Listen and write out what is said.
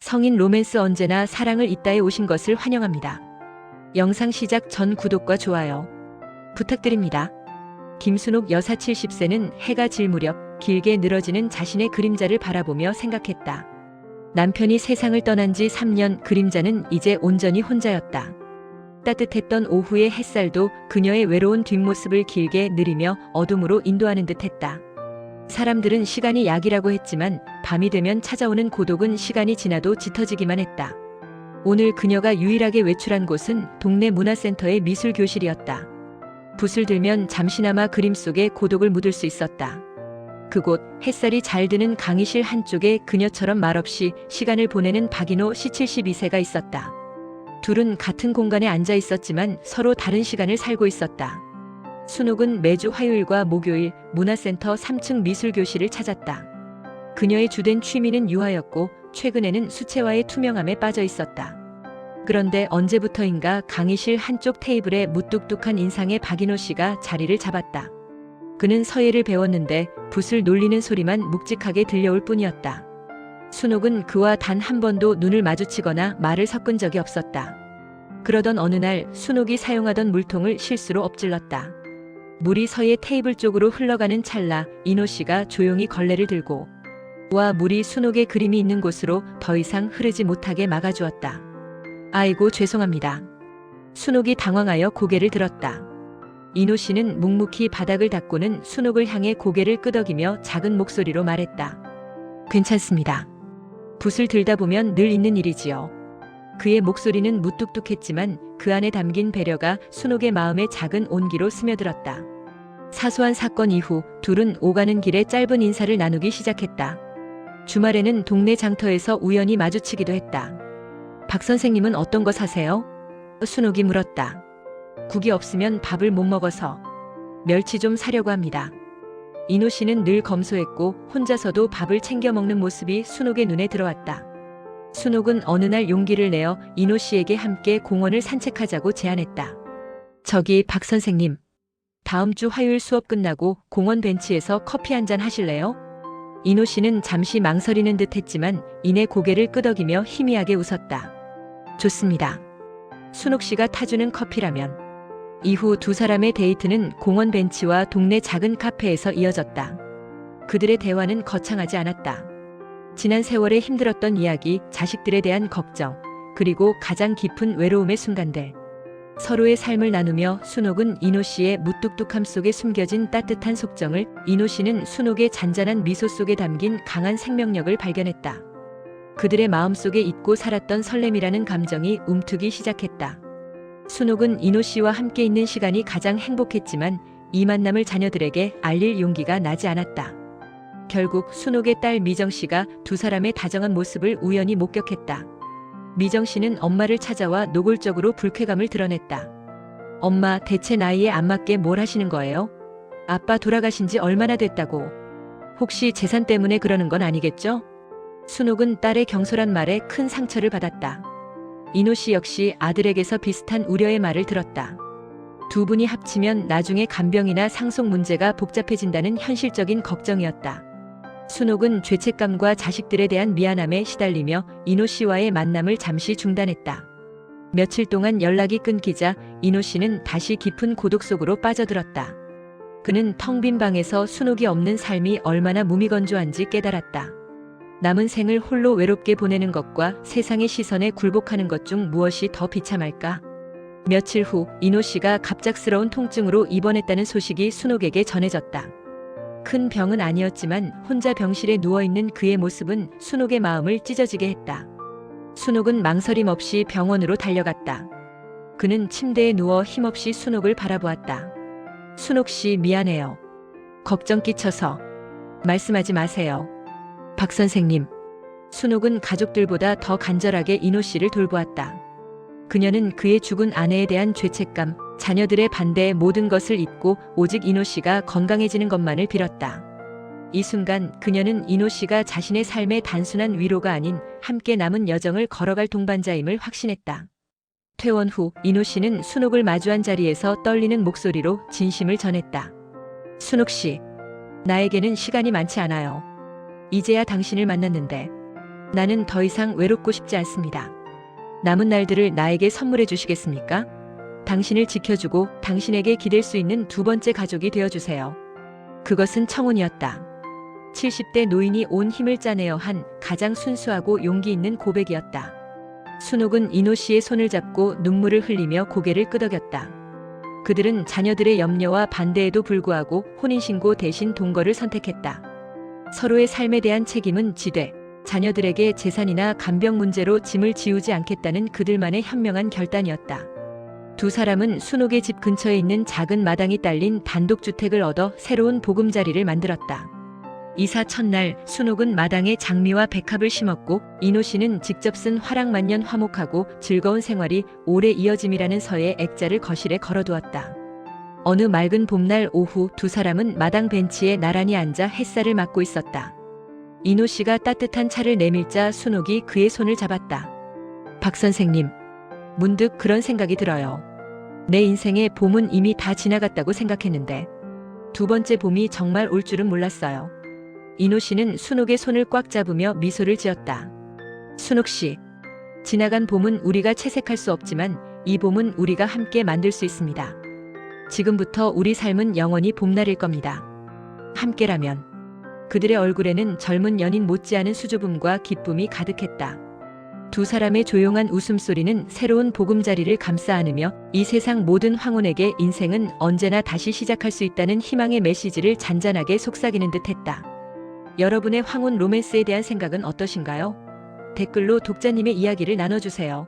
성인 로맨스 언제나 사랑을 잇따에 오신 것을 환영합니다. 영상 시작 전 구독과 좋아요 부탁드립니다. 김순옥 여사 70세는 해가 질 무렵 길게 늘어지는 자신의 그림자를 바라보며 생각했다. 남편이 세상을 떠난 지 3년, 그림자는 이제 온전히 혼자였다. 따뜻했던 오후의 햇살도 그녀의 외로운 뒷모습을 길게 느리며 어둠으로 인도하는 듯했다. 사람들은 시간이 약이라고 했지만 밤이 되면 찾아오는 고독은 시간이 지나도 짙어지기만 했다. 오늘 그녀가 유일하게 외출한 곳은 동네 문화센터의 미술교실이었다. 붓을 들면 잠시나마 그림 속에 고독을 묻을 수 있었다. 그곳 햇살이 잘 드는 강의실 한쪽에 그녀처럼 말없이 시간을 보내는 박인호 씨 72세가 있었다. 둘은 같은 공간에 앉아 있었지만 서로 다른 시간을 살고 있었다. 순옥은 매주 화요일과 목요일 문화센터 3층 미술교실을 찾았다. 그녀의 주된 취미는 유화였고 최근에는 수채화의 투명함에 빠져 있었다. 그런데 언제부터인가 강의실 한쪽 테이블에 무뚝뚝한 인상의 박인호 씨가 자리를 잡았다. 그는 서예를 배웠는데 붓을 놀리는 소리만 묵직하게 들려올 뿐이었다. 순옥은 그와 단 한 번도 눈을 마주치거나 말을 섞은 적이 없었다. 그러던 어느 날 순옥이 사용하던 물통을 실수로 엎질렀다. 물이 서예 테이블 쪽으로 흘러가는 찰나 인호 씨가 조용히 걸레를 들고 와 물이 순옥의 그림이 있는 곳으로 더 이상 흐르지 못하게 막아주었다. 아이고 죄송합니다. 순옥이 당황하여 고개를 들었다. 인호 씨는 묵묵히 바닥을 닦고는 순옥을 향해 고개를 끄덕이며 작은 목소리로 말했다. 괜찮습니다. 붓을 들다 보면 늘 있는 일이지요. 그의 목소리는 무뚝뚝했지만 그 안에 담긴 배려가 순옥의 마음에 작은 온기로 스며들었다. 사소한 사건 이후 둘은 오가는 길에 짧은 인사를 나누기 시작했다. 주말에는 동네 장터에서 우연히 마주치기도 했다. 박 선생님은 어떤 거 사세요? 순옥이 물었다. 국이 없으면 밥을 못 먹어서 멸치 좀 사려고 합니다. 인호 씨는 늘 검소했고 혼자서도 밥을 챙겨 먹는 모습이 순옥의 눈에 들어왔다. 순옥은 어느 날 용기를 내어 인호 씨에게 함께 공원을 산책하자고 제안했다. 저기 박 선생님, 다음 주 화요일 수업 끝나고 공원 벤치에서 커피 한잔 하실래요? 인호 씨는 잠시 망설이는 듯 했지만 이내 고개를 끄덕이며 희미하게 웃었다. 좋습니다. 순옥 씨가 타주는 커피라면. 이후 두 사람의 데이트는 공원 벤치와 동네 작은 카페에서 이어졌다. 그들의 대화는 거창하지 않았다. 지난 세월에 힘들었던 이야기, 자식들에 대한 걱정, 그리고 가장 깊은 외로움의 순간들. 서로의 삶을 나누며 순옥은 인호 씨의 무뚝뚝함 속에 숨겨진 따뜻한 속정을, 인호 씨는 순옥의 잔잔한 미소 속에 담긴 강한 생명력을 발견했다. 그들의 마음속에 잊고 살았던 설렘이라는 감정이 움트기 시작했다. 순옥은 인호 씨와 함께 있는 시간이 가장 행복했지만 이 만남을 자녀들에게 알릴 용기가 나지 않았다. 결국 순옥의 딸 미정 씨가 두 사람의 다정한 모습을 우연히 목격했다. 미정 씨는 엄마를 찾아와 노골적으로 불쾌감을 드러냈다. 엄마, 대체 나이에 안 맞게 뭘 하시는 거예요? 아빠 돌아가신 지 얼마나 됐다고. 혹시 재산 때문에 그러는 건 아니겠죠? 순옥은 딸의 경솔한 말에 큰 상처를 받았다. 인호 씨 역시 아들에게서 비슷한 우려의 말을 들었다. 두 분이 합치면 나중에 간병이나 상속 문제가 복잡해진다는 현실적인 걱정이었다. 순옥은 죄책감과 자식들에 대한 미안함에 시달리며 인호 씨와의 만남을 잠시 중단했다. 며칠 동안 연락이 끊기자 인호 씨는 다시 깊은 고독 속으로 빠져들었다. 그는 텅 빈 방에서 순옥이 없는 삶이 얼마나 무미건조한지 깨달았다. 남은 생을 홀로 외롭게 보내는 것과 세상의 시선에 굴복하는 것 중 무엇이 더 비참할까? 며칠 후 인호 씨가 갑작스러운 통증으로 입원했다는 소식이 순옥에게 전해졌다. 큰 병은 아니었지만 혼자 병실에 누워있는 그의 모습은 순옥의 마음을 찢어지게 했다. 순옥은 망설임 없이 병원으로 달려갔다. 그는 침대에 누워 힘없이 순옥을 바라보았다. 순옥 씨 미안해요. 걱정 끼쳐서. 말씀하지 마세요. 박 선생님. 순옥은 가족들보다 더 간절하게 인호 씨를 돌보았다. 그녀는 그의 죽은 아내에 대한 죄책감, 자녀들의 반대에 모든 것을 잊고 오직 인호 씨가 건강해지는 것만을 빌었다. 이 순간 그녀는 인호 씨가 자신의 삶의 단순한 위로가 아닌 함께 남은 여정을 걸어갈 동반자임을 확신했다. 퇴원 후 인호 씨는 순옥을 마주한 자리에서 떨리는 목소리로 진심을 전했다. 순옥 씨, 나에게는 시간이 많지 않아요. 이제야 당신을 만났는데 나는 더 이상 외롭고 싶지 않습니다. 남은 날들을 나에게 선물해 주시겠습니까? 당신을 지켜주고 당신에게 기댈 수 있는 두 번째 가족이 되어주세요. 그것은 청혼이었다. 70대 노인이 온 힘을 짜내어 한 가장 순수하고 용기 있는 고백이었다. 순옥은 이노 씨의 손을 잡고 눈물을 흘리며 고개를 끄덕였다. 그들은 자녀들의 염려와 반대에도 불구하고 혼인신고 대신 동거를 선택했다. 서로의 삶에 대한 책임은 지되 자녀들에게 재산이나 간병 문제로 짐을 지우지 않겠다는 그들만의 현명한 결단이었다. 두 사람은 순옥의 집 근처에 있는 작은 마당이 딸린 단독주택을 얻어 새로운 보금자리를 만들었다. 이사 첫날 순옥은 마당에 장미와 백합을 심었고 이노 씨는 직접 쓴 화랑만년 화목하고 즐거운 생활이 오래 이어짐이라는 서의 액자를 거실에 걸어두었다. 어느 맑은 봄날 오후 두 사람은 마당 벤치에 나란히 앉아 햇살을 맞고 있었다. 이노 씨가 따뜻한 차를 내밀자 순옥이 그의 손을 잡았다. 박 선생님, 문득 그런 생각이 들어요. 내 인생의 봄은 이미 다 지나갔다고 생각했는데 두 번째 봄이 정말 올 줄은 몰랐어요. 이노 씨는 순옥의 손을 꽉 잡으며 미소를 지었다. 순옥 씨, 지나간 봄은 우리가 채색할 수 없지만 이 봄은 우리가 함께 만들 수 있습니다. 지금부터 우리 삶은 영원히 봄날일 겁니다. 함께라면. 그들의 얼굴에는 젊은 연인 못지않은 수줍음과 기쁨이 가득했다. 두 사람의 조용한 웃음소리는 새로운 보금자리를 감싸 안으며 이 세상 모든 황혼에게 인생은 언제나 다시 시작할 수 있다는 희망의 메시지를 잔잔하게 속삭이는 듯했다. 여러분의 황혼 로맨스에 대한 생각은 어떠신가요? 댓글로 독자님의 이야기를 나눠주세요.